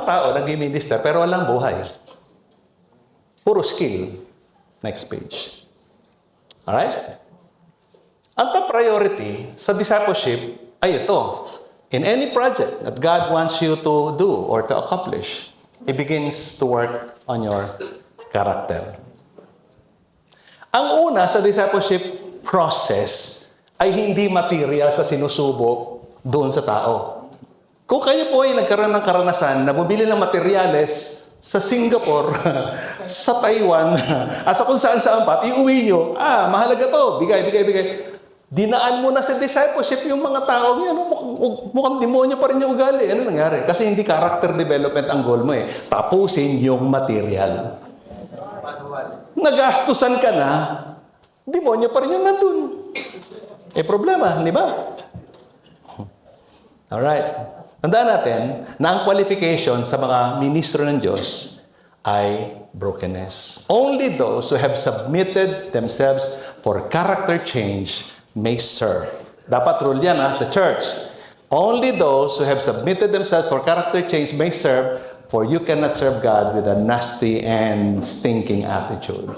tao nag-minister pero walang buhay. Puro skill. Next page. Alright? Ang top priority sa discipleship ay ito. In any project that God wants you to do or to accomplish, He begins to work on your character. Ang una sa discipleship process ay hindi material sa sinusubo doon sa tao. Kung kayo po ay nagkaroon ng karanasan na bumili ng materyales sa Singapore, sa Taiwan, at sa kung saan-saan pa, at iuwi nyo, mahalaga to, bigay. Dinaan mo na sa discipleship yung mga tao, mukhang demonyo pa rin yung ugali. Ano nangyari? Kasi hindi character development ang goal mo eh. Tapusin yung material. Nagastusan ka na, demonyo pa rin yung nandun. Problema, di ba? Alright. Tandaan natin na ang qualification sa mga ministro ng Diyos ay brokenness. Only those who have submitted themselves for character change may serve. Dapat rule yan sa church. Only those who have submitted themselves for character change may serve, for you cannot serve God with a nasty and stinking attitude.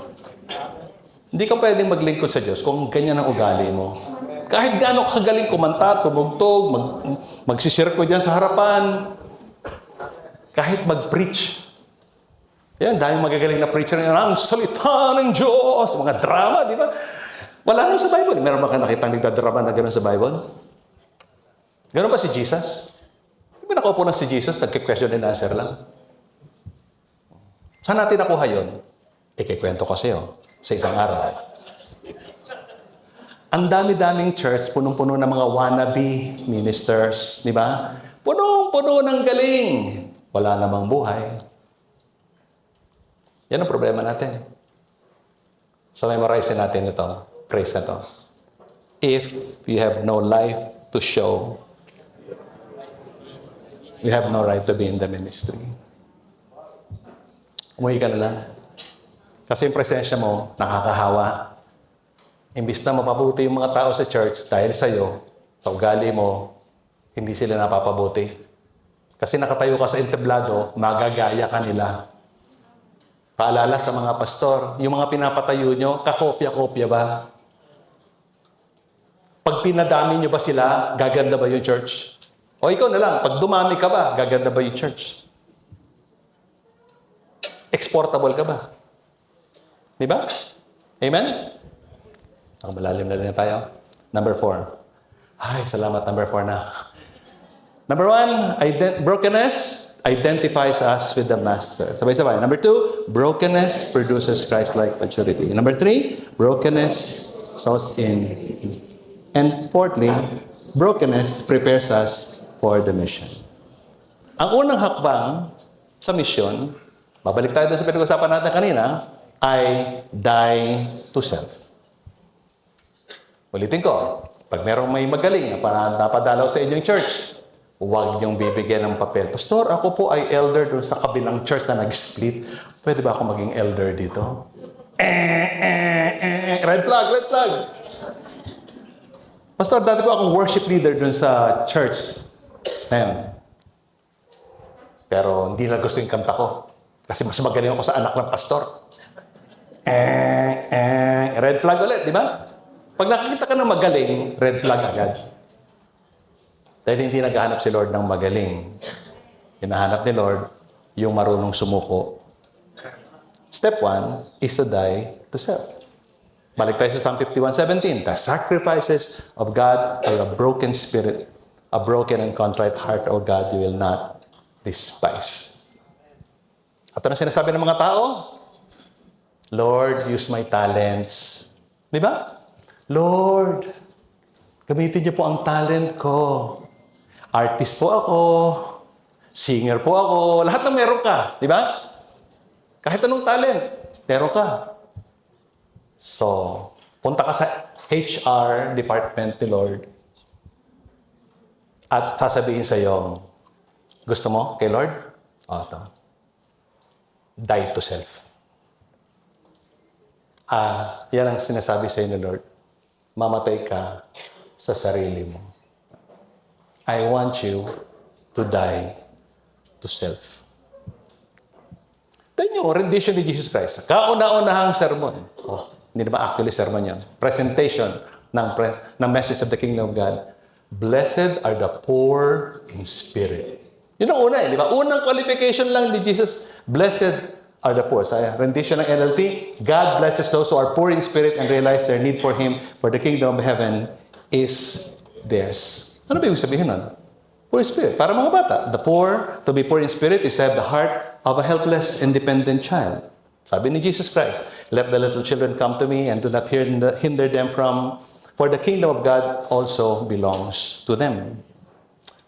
Hindi ka pwedeng maglingkod sa Diyos kung ganyan ang ugali mo. Kahit gaano kagaling kumanta, tumugtog, magsisirko dyan sa harapan, kahit mag-preach. Yan, dahil magagaling na preacher na ang salita ng Diyos, mga drama, di ba? Wala nang sa Bible. Meron ba ka nakitang nagdadrama na gano'n sa Bible? Gano'n ba si Jesus? Di ba nakaupo lang si Jesus, nagki-question and answer lang? Saan natin nakuha yun? Ikikwento ko sa'yo sa isang araw. Ang dami-daming church, punong-puno ng mga wannabe ministers, di ba? Punong-puno ng galing. Wala namang buhay. Yan ang problema natin. So memorize natin ito. Praise na to. If you have no life to show, you have no right to be in the ministry. Umuwi ka na lang. Kasi yung presensya mo, nakakahawa. Imbis na mapabuti yung mga tao sa church dahil sa'yo, sa ugali mo, hindi sila napapabuti. Kasi nakatayo ka sa entablado, magagaya ka nila. Paalala sa mga pastor, yung mga pinapatayo nyo, kakopya-kopya ba? Pag pinadami nyo ba sila, gaganda ba yung church? O ikaw na lang, pag dumami ka ba, gaganda ba yung church? Exportable ka ba? Di ba? Amen? Malalim na rin tayo. Number 4. Ay, salamat. Number 4 na. Number 1, brokenness identifies us with the Master. Sabay-sabay. Number 2, brokenness produces Christ-like maturity. Number 3, brokenness sows in. And fourthly, brokenness prepares us for the mission. Ang unang hakbang sa mission, babalik tayo doon sa pinag-usapan natin kanina, ay die to self. Ulitin ko, pag merong may magaling na napadalaw sa inyong church, huwag niyong bibigyan ng papel. Pastor, ako po ay elder doon sa kabilang church na nag-split. Pwede ba ako maging elder dito? Red flag, red flag. Pastor, dati po akong worship leader doon sa church. Ayan. Pero hindi na gusto yung kanta ko. Kasi mas magaling ako sa anak ng pastor. Red flag ulit, di ba? Pag nakikita ka ng magaling, red flag agad. Dahil hindi naghahanap si Lord ng magaling. Hinahanap ni Lord yung marunong sumuko. Step 1 is to die to self. Balik tayo sa Psalm 51:17. The sacrifices of God are a broken spirit, a broken and contrite heart, O God, you will not despise. At ano sinasabi ng mga tao? Lord, use my talents. Di ba? Lord, gamitin niyo po ang talent ko. Artist po ako. Singer po ako. Lahat na meron ka. Di ba? Kahit anong talent, meron ka. So, punta ka sa HR department ni Lord at sasabihin sa iyo, gusto mo kay Lord? Ito. Die to self. Yan ang sinasabi sa iyo ni Lord. Mamatay ka sa sarili mo. I want you to die to self. Tignan nyo, rendition ni Jesus Christ. Kauna-unahang sermon. Oh, hindi naman actually sermon yan. Presentation ng message of the kingdom of God. Blessed are the poor in spirit. Yun ang una, di ba? Unang qualification lang ni Jesus. Blessed are the poor. Sa rendition ng NLT, God blesses those who are poor in spirit and realize their need for Him, for the kingdom of heaven is theirs. Ano ba yung sabihin nun? Poor in spirit. Para mga bata, to be poor in spirit is to have the heart of a helpless, independent child. Sabi ni Jesus Christ, let the little children come to me and do not hinder them for the kingdom of God also belongs to them.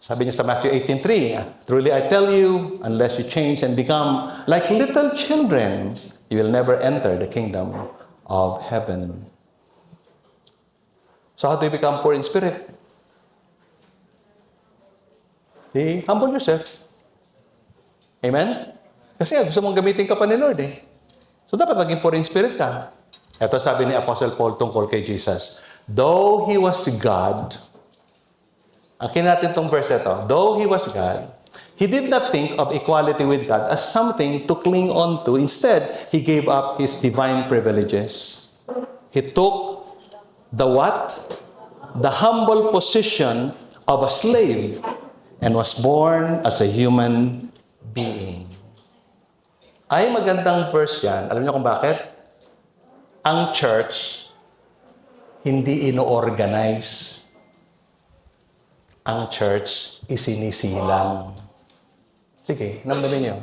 Sabi niya sa Matthew 18:3, truly I tell you, unless you change and become like little children, you will never enter the kingdom of heaven. So how do you become poor in spirit? Humble yourself. Amen? Kasi gusto mong gamitin ka pa ni Lord eh. So dapat maging poor in spirit ka. Ito sabi ni Apostle Paul tungkol kay Jesus. Though He was God, akin natin itong verse ito. Though He was God, He did not think of equality with God as something to cling on to. Instead, He gave up His divine privileges. He took the what? The humble position of a slave and was born as a human being. Ay magandang verse yan. Alam niyo kung bakit? Ang church, hindi ino-organize. Ang church, isinisilang. Sige, namdamin niyo.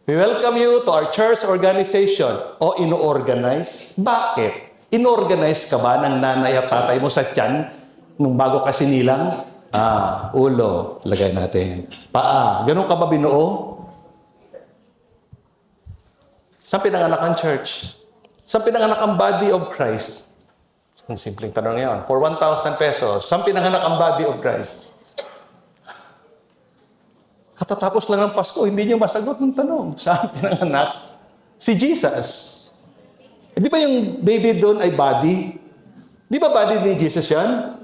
We welcome you to our church organization. O ino-organize? Bakit? Ino-organize ka ba ng nanay at tatay mo sa tiyan nung bago ka sinilang? Ulo, lagay natin. Paa, ganun ka ba binuo? Saan pinanganak ang church? Saan pinanganak ang body of Christ? Ang simpleng tanong ngayon. For 1,000 pesos, saan pinanganak ang body of Christ? Katatapos lang ng Pasko, hindi nyo masagot ng tanong. Saan pinanganak? Si Jesus. Di ba yung baby doon ay body? Di ba body ni Jesus yan?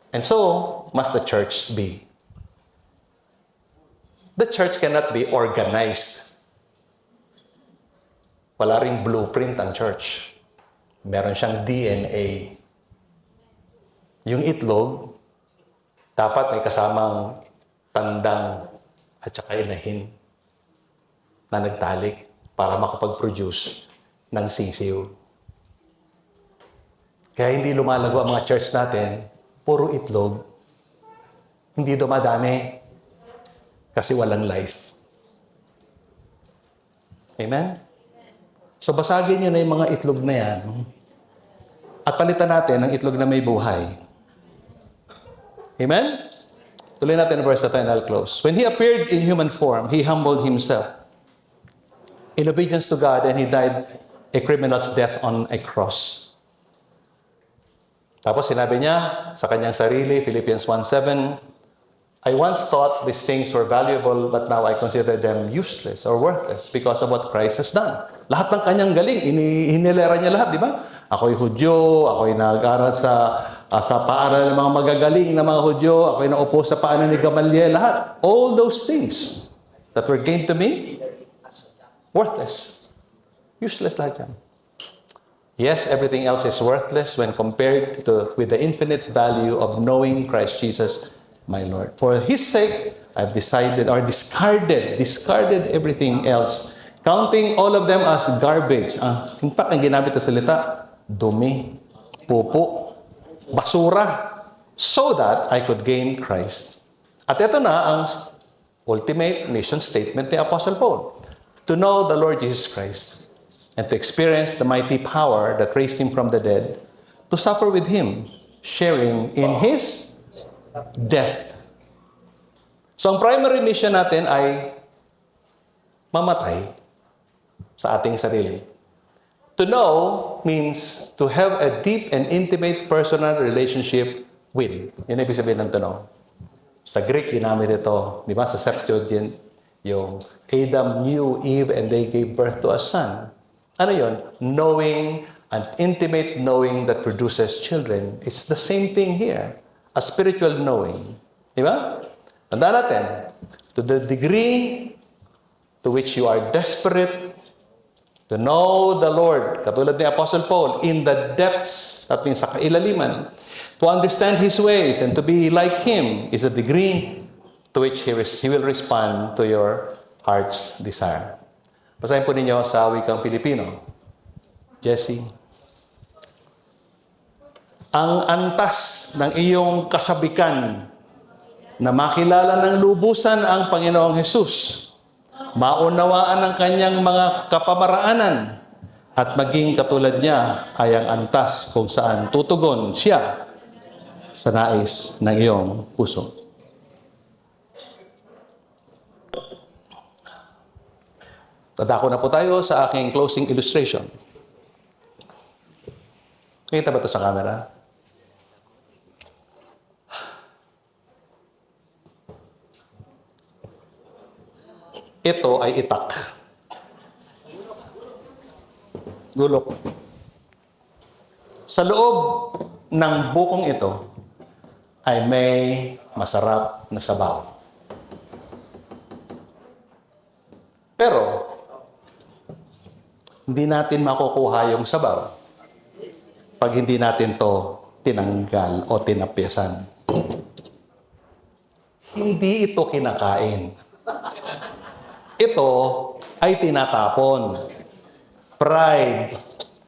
And so, must the church be. The church cannot be organized. Wala ring blueprint ang church. Meron siyang DNA. Yung itlog, dapat may kasamang tandang at saka inahin na nagtalik para makapag-produce ng sisiw. Kaya hindi lumalago ang mga church natin, puro itlog, hindi dumadami kasi walang life. Amen? So basagin nyo na yung mga itlog na yan at palitan natin ng itlog na may buhay. Amen? Tuloy natin ang verse na tayo and I'll close. When He appeared in human form, He humbled Himself in obedience to God and He died a criminal's death on a cross. Tapos sinabi niya sa kanyang sarili, Philippians 1:7, I once thought these things were valuable, but now I consider them useless or worthless because of what Christ has done. Lahat ng kanyang galing, hinilera niya lahat, di ba? Ako'y Hudyo, ako'y nag-aral sa paaral ng mga magagaling na mga Hudyo, ako'y naupo sa paanan ni Gamaliel, lahat. All those things that were gained to me, worthless. Useless lahat yan. Yes, everything else is worthless when compared with the infinite value of knowing Christ Jesus, my Lord. For His sake, I've decided or discarded everything else, counting all of them as garbage. In fact, ang ginamit na salita, dumi, pupo, basura, so that I could gain Christ. At ito na ang ultimate mission statement ni Apostle Paul. To know the Lord Jesus Christ and to experience the mighty power that raised Him from the dead, to suffer with Him, sharing in His death. So ang primary mission natin ay mamatay sa ating sarili. To know means to have a deep and intimate personal relationship with. Yun ang ibig sabihin ng to know. Sa Greek, ginamit ito, di ba? Sa Septuagint, yung Adam knew Eve and they gave birth to a son. Ano yun? Knowing, an intimate knowing that produces children. It's the same thing here. A spiritual knowing. Di ba? Tandaan natin, to the degree to which you are desperate to know the Lord, katulad ni Apostle Paul, in the depths, that means sa kailaliman, to understand His ways and to be like Him is a degree to which He will respond to your heart's desire. Basahin po ninyo sa wikang Pilipino. Jesse, ang antas ng iyong kasabikan na makilala ng lubusan ang Panginoong Hesus, maunawaan ang kanyang mga kapamaraanan, at maging katulad niya ay ang antas kung saan tutugon siya sa nais ng iyong puso. Tadako na po tayo sa aking closing illustration. Kita ba ito sa camera? Ito ay itak. Gulok. Sa loob ng bukong ito ay may masarap na sabaw. Pero, hindi natin makukuha yung sabaw pag hindi natin to tinanggal o tinapyasan. Hindi ito kinakain. Ito ay tinatapon. Pride,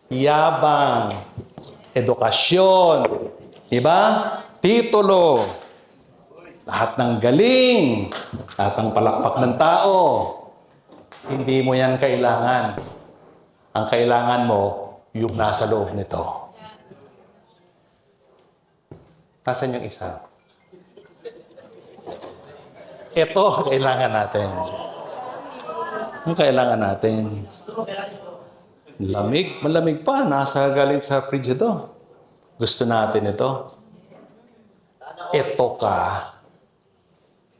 yabang, edukasyon, diba? Titulo, lahat ng galing, lahat ng palakpak ng tao. Hindi mo yan kailangan. Ang kailangan mo, yung nasa loob nito. Nasaan yung isa? Ito ang kailangan natin. Ang kailangan natin. Lamig, malamig pa. Nasa galing sa fridge ito. Gusto natin ito. Ito ka.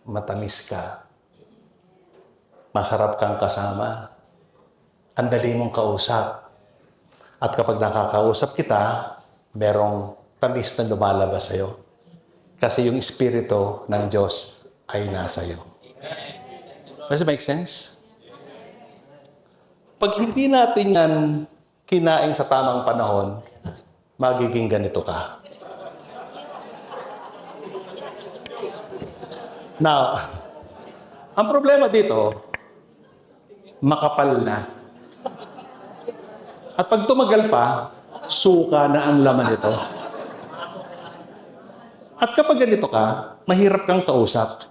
Matamis ka. Masarap kang kasama. Ang dali mong kausap. At kapag nakakausap kita, merong tamis na lumalabas sa'yo. Kasi yung Espiritu ng Diyos ay nasa iyo. Does it make sense? Pag hindi natin yan kinain sa tamang panahon, magiging ganito ka. Now, ang problema dito, makapal na. At pag tumagal pa, suka na ang laman nito. At kapag ganito ka, mahirap kang kausap.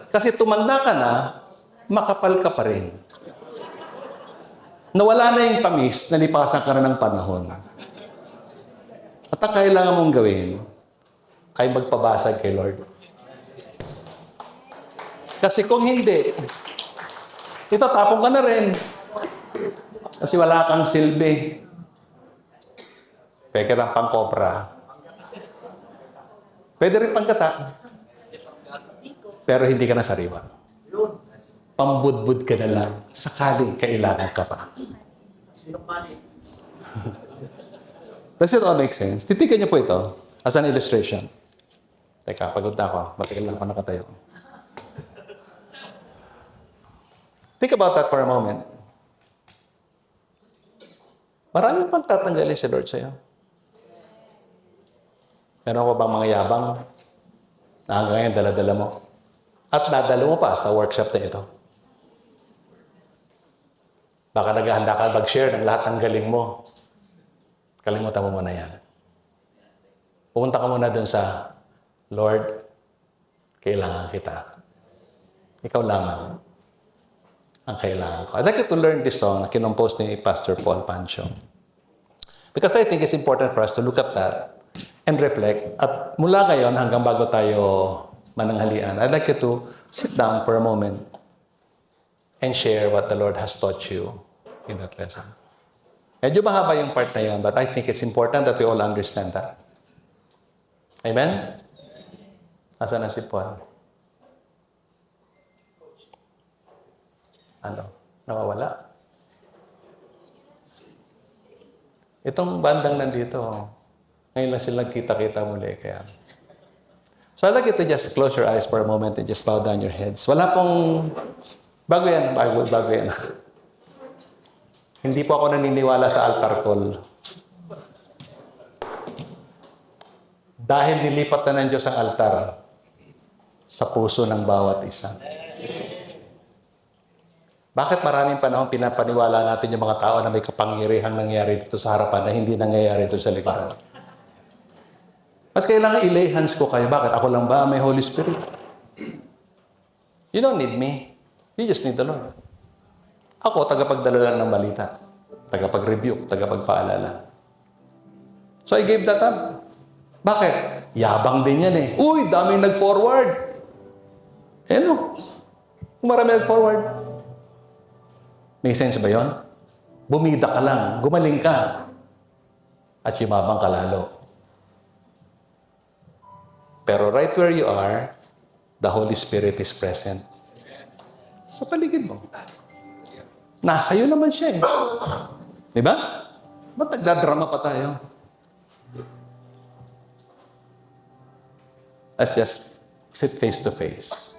Kasi tumanda ka na, makapal ka pa rin. Nawala na yung tamis, nalipasan ka na ng panahon. At ang kailangan mong gawin ay magpabasag kay Lord. Kasi kung hindi, itatapon ka na rin. Kasi wala kang silbi. Pwede kang pangkopra. Pwede rin pangkata. Pero hindi ka na sariwa. Pambudbud ka na lang. Sakaling kailangan ka pa. Does it all make sense? Titigan niyo po ito as an illustration. Teka, pagod na ako. Matagal lang ako nakatayo. Think about that for a moment. Marami pang tatanggalin si Lord sa'yo. Meron ko bang mga yabang na hanggang ngayon dala-dala mo? At nadala mo pa sa workshop na ito. Baka naghahanda ka mag-share ng lahat ng galing mo. Kalimutan mo muna yan. Pumunta ka muna dun sa, Lord, kailangan kita. Ikaw lamang ang kailangan ko. I'd like you to learn this song na kinompose ni Pastor Paul Pancho. Because I think it's important for us to look at that and reflect. At mula ngayon hanggang bago tayo mananghalian, I'd like you to sit down for a moment and share what the Lord has taught you in that lesson. Medyo mahaba yung part na yun, but I think it's important that we all understand that. Amen? Asa na si Paul? Ano? Nawawala? Itong bandang nandito, ngayon lang sila kita-kita muli. Kaya. So I'd like you to just close your eyes for a moment and just bow down your heads. Wala pong Bago yan, bago yan. Hindi po ako naniniwala sa altar call. Dahil nilipat na ng Diyos ang altar sa puso ng bawat isa. Bakit maraming panahon pinapaniwala natin yung mga tao na may kapangyarihang nangyari dito sa harapan na hindi nangyayari dito sa likuran? At kailangan i-lay hands ko kayo. Bakit? Ako lang ba may Holy Spirit? You don't need me. You just need the Lord. Ako, tagapagdala lang ng balita. Tagapag-rebuke, tagapagpaalala. So I gave that up. Bakit? Yabang din yan eh. Uy, daming nag-forward. Eh no. Kung marami nag-forward. May sense ba yon? Bumida ka lang, gumaling ka, at yumabang ka lalo. Pero right where you are, the Holy Spirit is present. Sa paligid mo. Nasa iyo naman siya eh. Di ba? Ba't nagdadrama pa tayo? Let's just sit face to face.